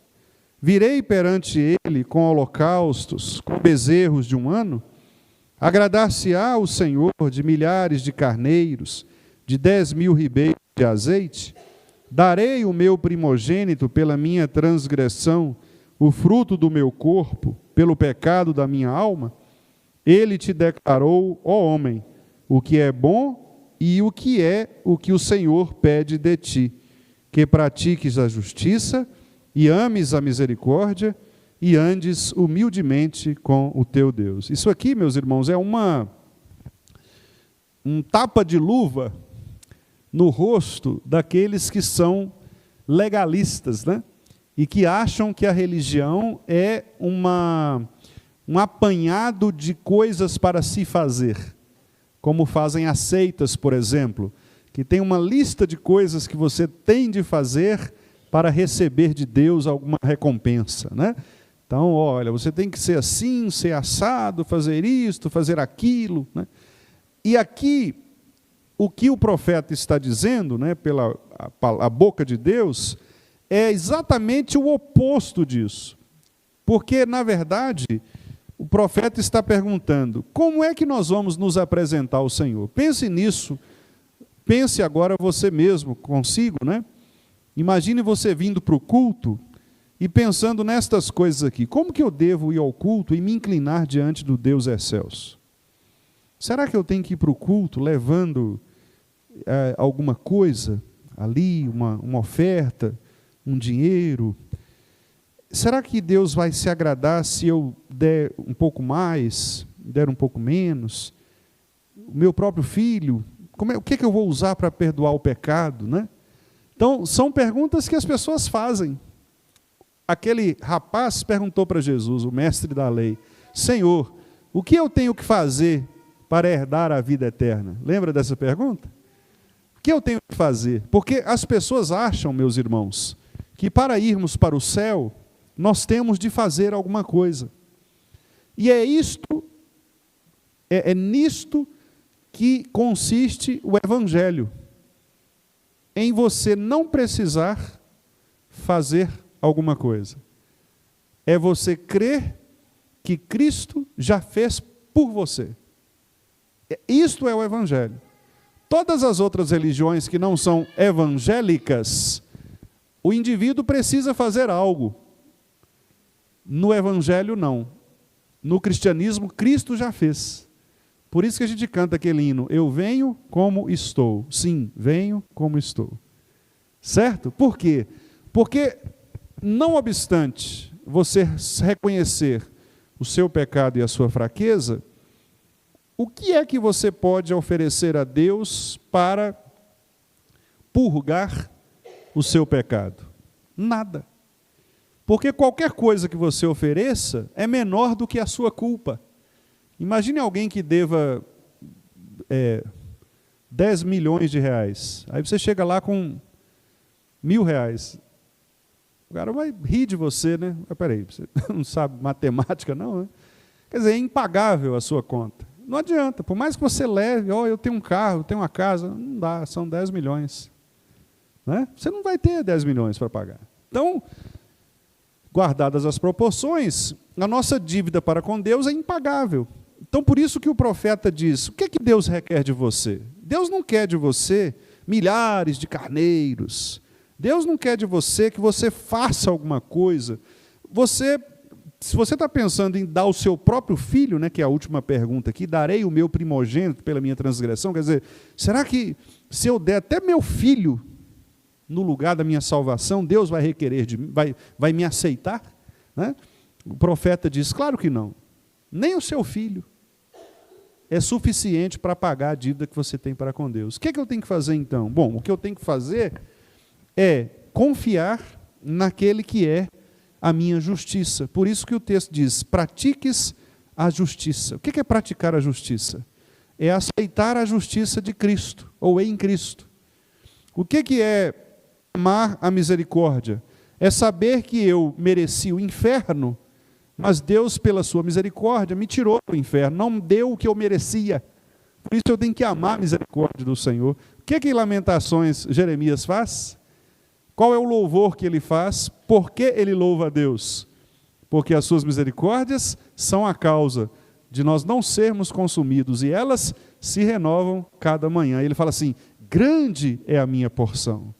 Virei perante Ele com holocaustos, com bezerros de um ano? Agradar-se-á o Senhor de milhares de carneiros, de 10.000 ribeiros de azeite? Darei o meu primogênito pela minha transgressão, o fruto do meu corpo, pelo pecado da minha alma? Ele te declarou, ó homem, o que é bom e o que é o que o Senhor pede de ti, que pratiques a justiça e ames a misericórdia, e andes humildemente com o teu Deus. Isso aqui, meus irmãos, é um tapa de luva no rosto daqueles que são legalistas, né? E que acham que a religião é um apanhado de coisas para se fazer, como fazem as seitas, por exemplo, que tem uma lista de coisas que você tem de fazer para receber de Deus alguma recompensa, né? Então, olha, você tem que ser assim, ser assado, fazer isto, fazer aquilo, né? E aqui, o que o profeta está dizendo, né, pela a boca de Deus, é exatamente o oposto disso. Porque, na verdade, o profeta está perguntando, como é que nós vamos nos apresentar ao Senhor? Pense nisso, pense agora você mesmo, consigo, né? Imagine você vindo para o culto, e pensando nestas coisas aqui, como que eu devo ir ao culto e me inclinar diante do Deus excelso? Será que eu tenho que ir para o culto levando alguma coisa ali, uma oferta, um dinheiro? Será que Deus vai se agradar se eu der um pouco mais, der um pouco menos? O meu próprio filho, o que eu vou usar para perdoar o pecado, né? Então, são perguntas que as pessoas fazem. Aquele rapaz perguntou para Jesus, o mestre da lei: Senhor, o que eu tenho que fazer para herdar a vida eterna? Lembra dessa pergunta? O que eu tenho que fazer? Porque as pessoas acham, meus irmãos, que para irmos para o céu, nós temos de fazer alguma coisa. E é nisto que consiste o Evangelho. Em você não precisar fazer alguma coisa. É você crer que Cristo já fez por você. Isto é o Evangelho. Todas as outras religiões que não são evangélicas, o indivíduo precisa fazer algo. No Evangelho, não. No cristianismo, Cristo já fez. Por isso que a gente canta aquele hino: eu venho como estou. Sim, venho como estou. Certo? Por quê? Porque, não obstante você reconhecer o seu pecado e a sua fraqueza, o que é que você pode oferecer a Deus para purgar o seu pecado? Nada. Porque qualquer coisa que você ofereça é menor do que a sua culpa. Imagine alguém que deva 10 milhões de reais. Aí você chega lá com R$1.000. O cara vai rir de você, né? Peraí, você não sabe matemática, não, né? Quer dizer, é impagável a sua conta. Não adianta, por mais que você leve, eu tenho um carro, eu tenho uma casa, não dá, são 10 milhões. Né? Você não vai ter 10 milhões para pagar. Então, guardadas as proporções, a nossa dívida para com Deus é impagável. Então, por isso que o profeta diz: o que é que Deus requer de você? Deus não quer de você milhares de carneiros. Deus não quer de você que você faça alguma coisa. Se você está pensando em dar o seu próprio filho, né, que é a última pergunta aqui, darei o meu primogênito pela minha transgressão, quer dizer, será que se eu der até meu filho no lugar da minha salvação, Deus vai requerer de mim, vai me aceitar? Né? O profeta diz: claro que não. Nem o seu filho é suficiente para pagar a dívida que você tem para com Deus. O que é que eu tenho que fazer então? Bom, o que eu tenho que fazer é confiar naquele que é a minha justiça. Por isso que o texto diz: pratiques a justiça. O que é praticar a justiça? É aceitar a justiça de Cristo, ou em Cristo. O que é amar a misericórdia? É saber que eu mereci o inferno, mas Deus, pela sua misericórdia, me tirou do inferno, não deu o que eu merecia. Por isso eu tenho que amar a misericórdia do Senhor. O que em Lamentações Jeremias faz? Qual é o louvor que ele faz? Por que ele louva a Deus? Porque as suas misericórdias são a causa de nós não sermos consumidos, e elas se renovam cada manhã. Ele fala assim: grande é a minha porção,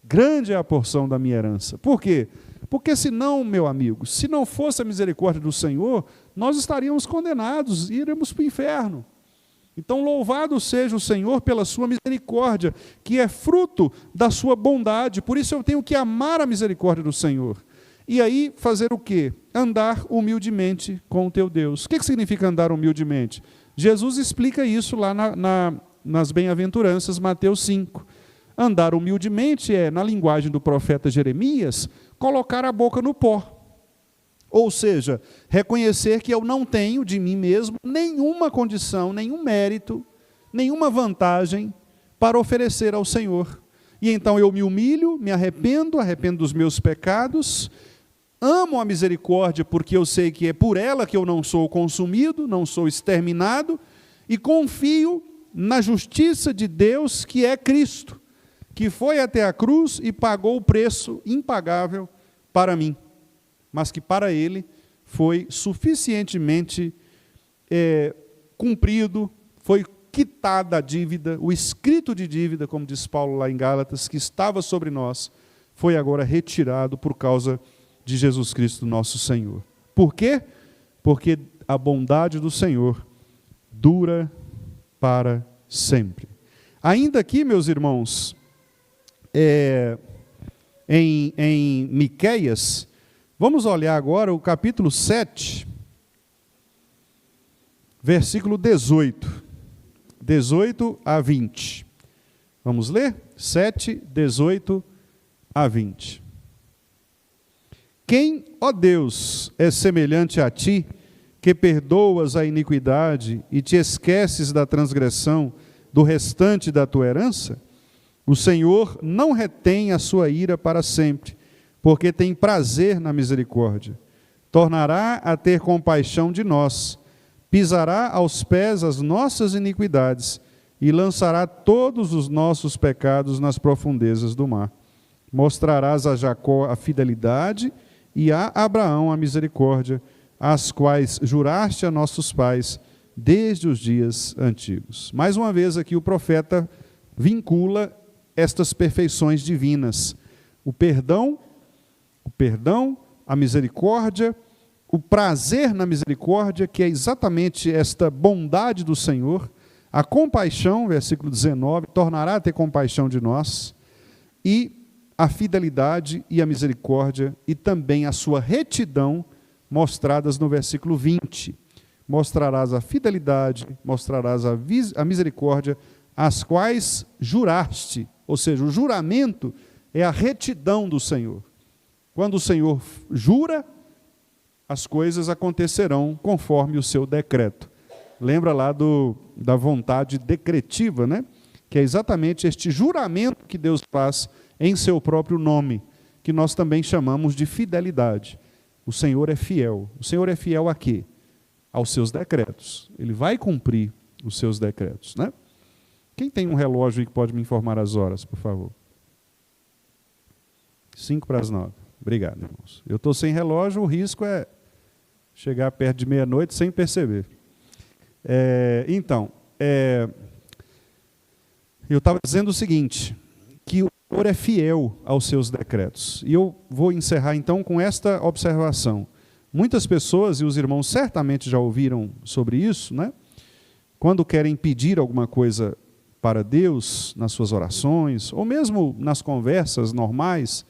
grande é a porção da minha herança. Por quê? Porque senão, meu amigo, se não fosse a misericórdia do Senhor, nós estaríamos condenados, iremos para o inferno. Então, louvado seja o Senhor pela sua misericórdia, que é fruto da sua bondade. Por isso eu tenho que amar a misericórdia do Senhor. E aí, fazer o quê? Andar humildemente com o teu Deus. O que significa andar humildemente? Jesus explica isso lá nas bem-aventuranças, Mateus 5. Andar humildemente é, na linguagem do profeta Jeremias, colocar a boca no pó. Ou seja, reconhecer que eu não tenho de mim mesmo nenhuma condição, nenhum mérito, nenhuma vantagem para oferecer ao Senhor. E então eu me humilho, me arrependo dos meus pecados, amo a misericórdia porque eu sei que é por ela que eu não sou consumido, não sou exterminado, e confio na justiça de Deus, que é Cristo, que foi até a cruz e pagou o preço impagável para mim, mas que para ele foi suficientemente cumprido, foi quitada a dívida, o escrito de dívida, como diz Paulo lá em Gálatas, que estava sobre nós, foi agora retirado por causa de Jesus Cristo, nosso Senhor. Por quê? Porque a bondade do Senhor dura para sempre. Ainda aqui, meus irmãos, em Miqueias, vamos olhar agora o capítulo 7, versículo 18. 18 a 20. Vamos ler? 7, 18 a 20. Quem, ó Deus, é semelhante a ti, que perdoas a iniquidade e te esqueces da transgressão do restante da tua herança? O Senhor não retém a sua ira para sempre, porque tem prazer na misericórdia. Tornará a ter compaixão de nós, pisará aos pés as nossas iniquidades e lançará todos os nossos pecados nas profundezas do mar. Mostrarás a Jacó a fidelidade e a Abraão a misericórdia, as quais juraste a nossos pais desde os dias antigos. Mais uma vez aqui o profeta vincula estas perfeições divinas: o perdão, a misericórdia, o prazer na misericórdia, que é exatamente esta bondade do Senhor, a compaixão, versículo 19, tornará a ter compaixão de nós, e a fidelidade e a misericórdia, e também a sua retidão, mostradas no versículo 20. Mostrarás a fidelidade, mostrarás a misericórdia, as quais juraste, ou seja, o juramento é a retidão do Senhor. Quando o Senhor jura, as coisas acontecerão conforme o seu decreto. Lembra lá da vontade decretiva, né? Que é exatamente este juramento que Deus faz em seu próprio nome, que nós também chamamos de fidelidade. O Senhor é fiel. O Senhor é fiel a quê? Aos seus decretos. Ele vai cumprir os seus decretos, né? Quem tem um relógio aí que pode me informar as horas, por favor? 8:55. Obrigado, irmãos. Eu estou sem relógio, o risco é chegar perto de meia-noite sem perceber. Eu estava dizendo o seguinte, que o Senhor é fiel aos seus decretos. E eu vou encerrar então com esta observação. Muitas pessoas, e os irmãos certamente já ouviram sobre isso, né? Quando querem pedir alguma coisa para Deus, nas suas orações, ou mesmo nas conversas normais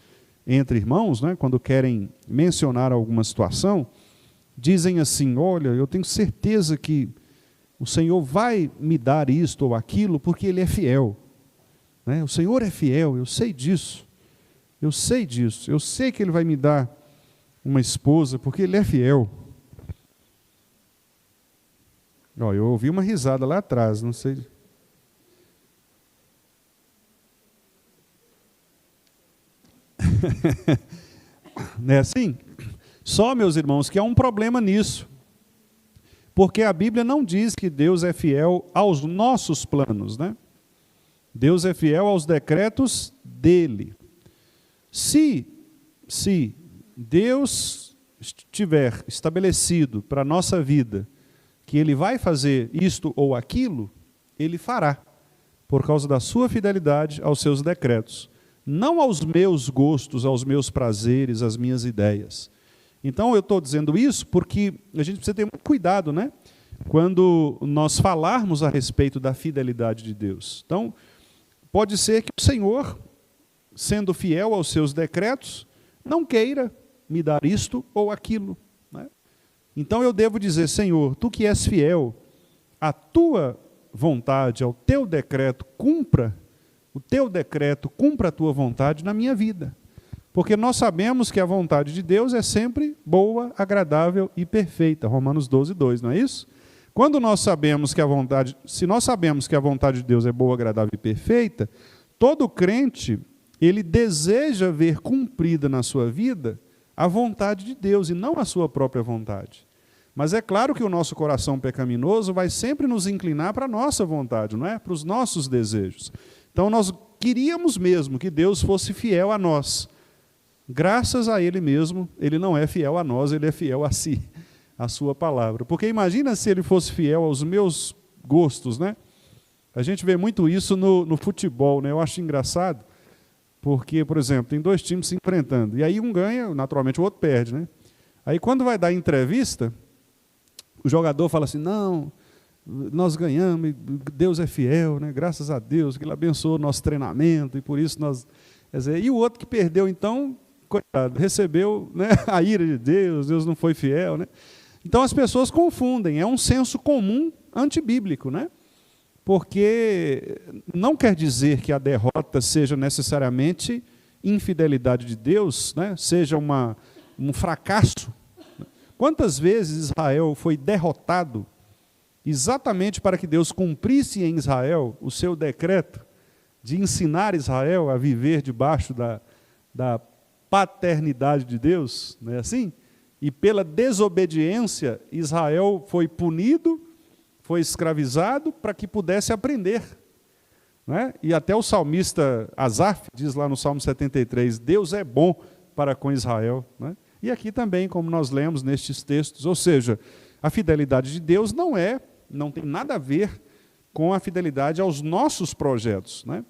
entre irmãos, né? Quando querem mencionar alguma situação, dizem assim: olha, eu tenho certeza que o Senhor vai me dar isto ou aquilo, porque Ele é fiel. Né? O Senhor é fiel, eu sei disso. Eu sei que Ele vai me dar uma esposa, porque Ele é fiel. Ó, eu ouvi uma risada lá atrás, não sei. Não é assim? Só, meus irmãos, que há um problema nisso. Porque a Bíblia não diz que Deus é fiel aos nossos planos, né? Deus é fiel aos decretos dele. Se Deus tiver estabelecido para a nossa vida que Ele vai fazer isto ou aquilo, Ele fará, por causa da sua fidelidade aos seus decretos. Não aos meus gostos, aos meus prazeres, às minhas ideias. Então eu estou dizendo isso porque a gente precisa ter muito cuidado, né? Quando nós falarmos a respeito da fidelidade de Deus. Então, pode ser que o Senhor, sendo fiel aos seus decretos, não queira me dar isto ou aquilo, né? Então eu devo dizer: Senhor, Tu que és fiel, a Tua vontade, ao Teu decreto, cumpra a Tua vontade na minha vida. Porque nós sabemos que a vontade de Deus é sempre boa, agradável e perfeita. Romanos 12:2, não é isso? Quando nós sabemos que se nós sabemos que a vontade de Deus é boa, agradável e perfeita, todo crente, ele deseja ver cumprida na sua vida a vontade de Deus e não a sua própria vontade. Mas é claro que o nosso coração pecaminoso vai sempre nos inclinar para a nossa vontade, não é? Para os nossos desejos. Então nós queríamos mesmo que Deus fosse fiel a nós. Graças a Ele mesmo, Ele não é fiel a nós, Ele é fiel a si, a sua palavra. Porque imagina se Ele fosse fiel aos meus gostos, né? A gente vê muito isso no futebol, né? Eu acho engraçado, Porque, por exemplo, tem dois times se enfrentando, e aí um ganha, naturalmente o outro perde, né? Aí quando vai dar entrevista, o jogador fala assim, não, nós ganhamos, Deus é fiel, né? Graças a Deus, que Ele abençoou o nosso treinamento, e por isso nós... Quer dizer, e o outro que perdeu, então, coitado, recebeu, né, a ira de Deus, Deus não foi fiel, né? Então as pessoas confundem, é um senso comum antibíblico, né? Porque não quer dizer que a derrota seja necessariamente infidelidade de Deus, né? Seja um fracasso. Quantas vezes Israel foi derrotado exatamente para que Deus cumprisse em Israel o seu decreto de ensinar Israel a viver debaixo da paternidade de Deus, não é assim? E pela desobediência, Israel foi punido, foi escravizado para que pudesse aprender. Né? E até o salmista Asaf diz lá no Salmo 73, Deus é bom para com Israel. Né? E aqui também, como nós lemos nestes textos, ou seja, a fidelidade de Deus não tem nada a ver com a fidelidade aos nossos projetos. Né?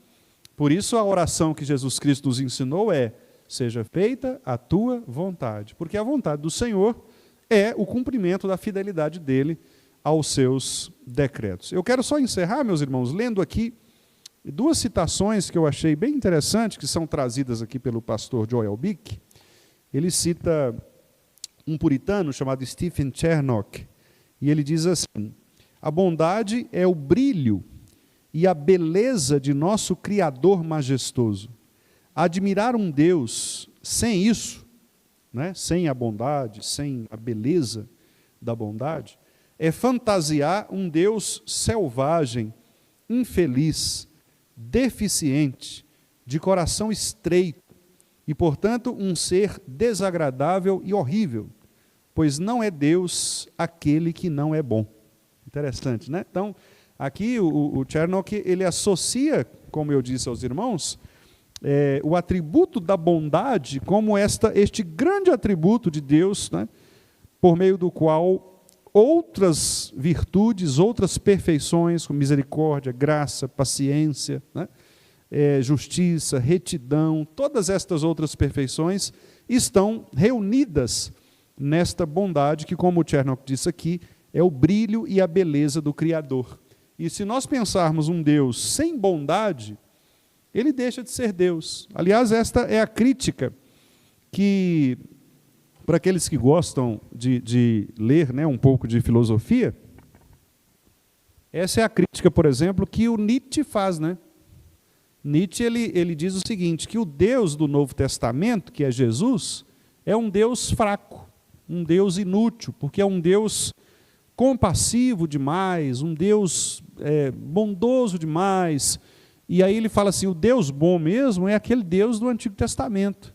Por isso a oração que Jesus Cristo nos ensinou é, seja feita a tua vontade, porque a vontade do Senhor é o cumprimento da fidelidade dele aos seus decretos. Eu quero só encerrar, meus irmãos, lendo aqui duas citações que eu achei bem interessantes, que são trazidas aqui pelo pastor Joel Bick. Ele cita um puritano chamado Stephen Chernock, e ele diz assim, a bondade é o brilho e a beleza de nosso Criador majestoso. Admirar um Deus sem isso, né, sem a bondade, sem a beleza da bondade, é fantasiar um Deus selvagem, infeliz, deficiente, de coração estreito, e, portanto, um ser desagradável e horrível, pois não é Deus aquele que não é bom. Interessante, né? Então, aqui o Chernock, ele associa, como eu disse aos irmãos, o atributo da bondade como este grande atributo de Deus, né, por meio do qual outras virtudes, outras perfeições, como misericórdia, graça, paciência, né, justiça, retidão, todas estas outras perfeições estão reunidas nesta bondade que, como o Chernock disse aqui, é o brilho e a beleza do Criador. E se nós pensarmos um Deus sem bondade, ele deixa de ser Deus. Aliás, esta é a crítica que, para aqueles que gostam de ler, né, um pouco de filosofia, essa é a crítica, por exemplo, que o Nietzsche faz. Né? Nietzsche ele diz o seguinte, que o Deus do Novo Testamento, que é Jesus, é um Deus fraco, um Deus inútil, porque é um Deus compassivo demais, um Deus bondoso demais. E aí ele fala assim, o Deus bom mesmo é aquele Deus do Antigo Testamento,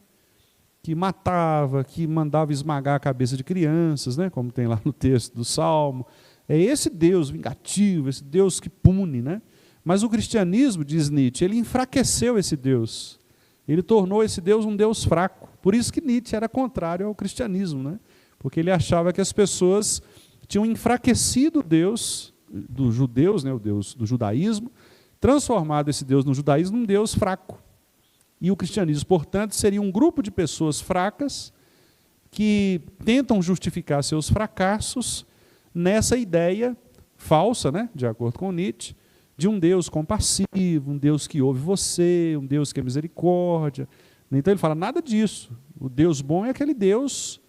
que matava, que mandava esmagar a cabeça de crianças, né, como tem lá no texto do Salmo. É esse Deus vingativo, esse Deus que pune. Né? Mas o cristianismo, diz Nietzsche, ele enfraqueceu esse Deus. Ele tornou esse Deus um Deus fraco. Por isso que Nietzsche era contrário ao cristianismo, né? Porque ele achava que as pessoas tinham enfraquecido o Deus dos judeus, né, o Deus do judaísmo, transformado esse Deus no judaísmo num Deus fraco. E o cristianismo, portanto, seria um grupo de pessoas fracas que tentam justificar seus fracassos nessa ideia falsa, né, de acordo com Nietzsche, de um Deus compassivo, um Deus que ouve você, um Deus que é misericórdia. Então ele fala, nada disso. O Deus bom é aquele Deus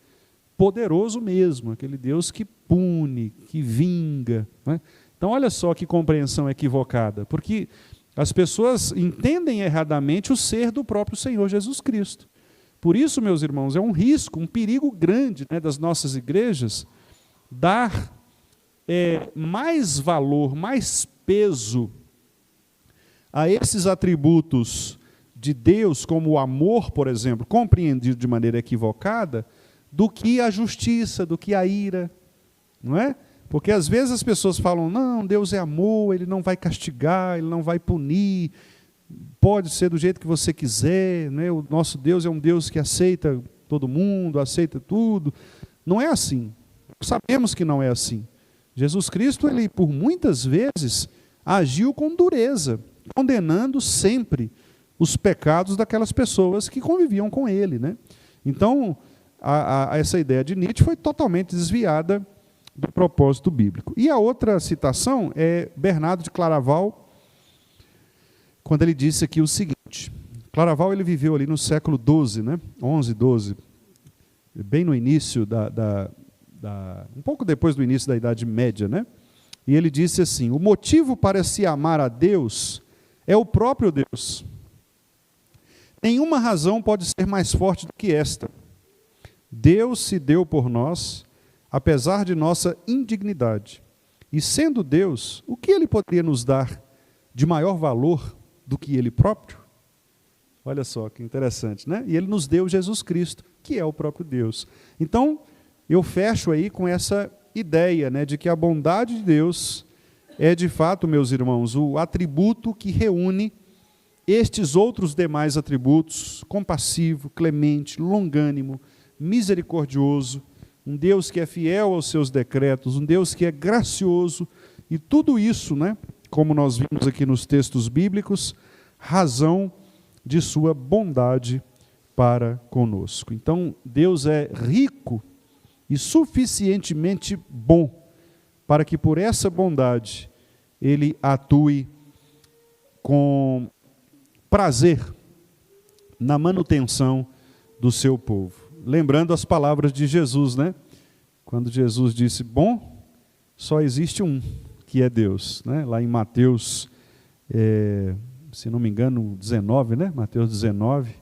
poderoso mesmo, aquele Deus que pune, que vinga, né? Então, olha só que compreensão equivocada, porque as pessoas entendem erradamente o ser do próprio Senhor Jesus Cristo. Por isso, meus irmãos, é um risco, um perigo grande, né, das nossas igrejas dar mais valor, mais peso a esses atributos de Deus, como o amor, por exemplo, compreendido de maneira equivocada, do que a justiça, do que a ira, não é? Porque às vezes as pessoas falam, não, Deus é amor, Ele não vai castigar, Ele não vai punir, pode ser do jeito que você quiser, né? O nosso Deus é um Deus que aceita todo mundo, aceita tudo. Não é assim. Sabemos que não é assim. Jesus Cristo, Ele por muitas vezes agiu com dureza, condenando sempre os pecados daquelas pessoas que conviviam com ele, né? Então, essa ideia de Nietzsche foi totalmente desviada do propósito bíblico. E a outra citação é Bernardo de Claraval, quando ele disse aqui o seguinte. Claraval ele viveu ali no século XII, né? 11, 12, bem no início um pouco depois do início da Idade Média, né? E ele disse assim: o motivo para se amar a Deus é o próprio Deus. Nenhuma razão pode ser mais forte do que esta. Deus se deu por nós, apesar de nossa indignidade. E sendo Deus, o que Ele poderia nos dar de maior valor do que Ele próprio? Olha só que interessante, né? E Ele nos deu Jesus Cristo, que é o próprio Deus. Então, eu fecho aí com essa ideia, né, de que a bondade de Deus é, de fato, meus irmãos, o atributo que reúne estes outros demais atributos: compassivo, clemente, longânimo, misericordioso, um Deus que é fiel aos seus decretos, um Deus que é gracioso, e tudo isso, né, como nós vimos aqui nos textos bíblicos, razão de sua bondade para conosco. Então, Deus é rico e suficientemente bom para que por essa bondade Ele atue com prazer na manutenção do seu povo. Lembrando as palavras de Jesus, né? Quando Jesus disse: bom, só existe um, que é Deus, né? Lá em Mateus, se não me engano, 19, né? Mateus 19,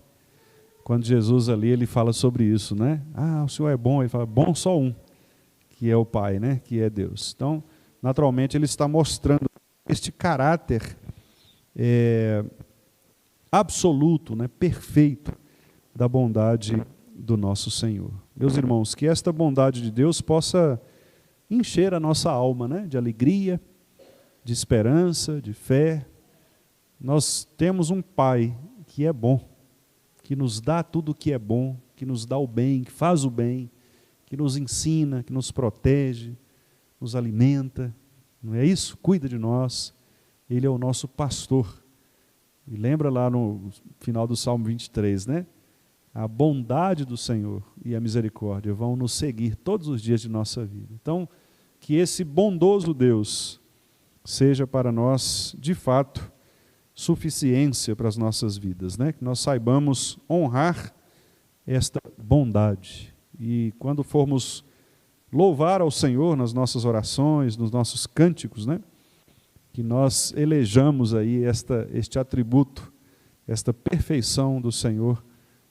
quando Jesus ali, ele fala sobre isso, né? Ah, o Senhor é bom. Ele fala: bom só um, que é o Pai, né? Que é Deus. Então, naturalmente, ele está mostrando este caráter absoluto, né? Perfeito da bondade do nosso Senhor. Meus irmãos, que esta bondade de Deus possa encher a nossa alma, né? De alegria, de esperança, de fé. Nós temos um Pai que é bom, que nos dá tudo o que é bom, que nos dá o bem, que faz o bem, que nos ensina, que nos protege, nos alimenta, não é isso? Cuida de nós. Ele é o nosso pastor. E lembra lá no final do Salmo 23, né? A bondade do Senhor e a misericórdia vão nos seguir todos os dias de nossa vida. Então, que esse bondoso Deus seja para nós, de fato, suficiência para as nossas vidas, né? Que nós saibamos honrar esta bondade. E quando formos louvar ao Senhor nas nossas orações, nos nossos cânticos, né? Que nós elejamos aí este atributo, esta perfeição do Senhor,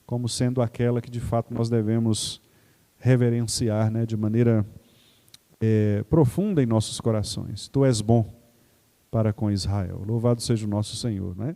como sendo aquela que de fato nós devemos reverenciar, né, de maneira profunda em nossos corações. Tu és bom para com Israel. Louvado seja o nosso Senhor, né?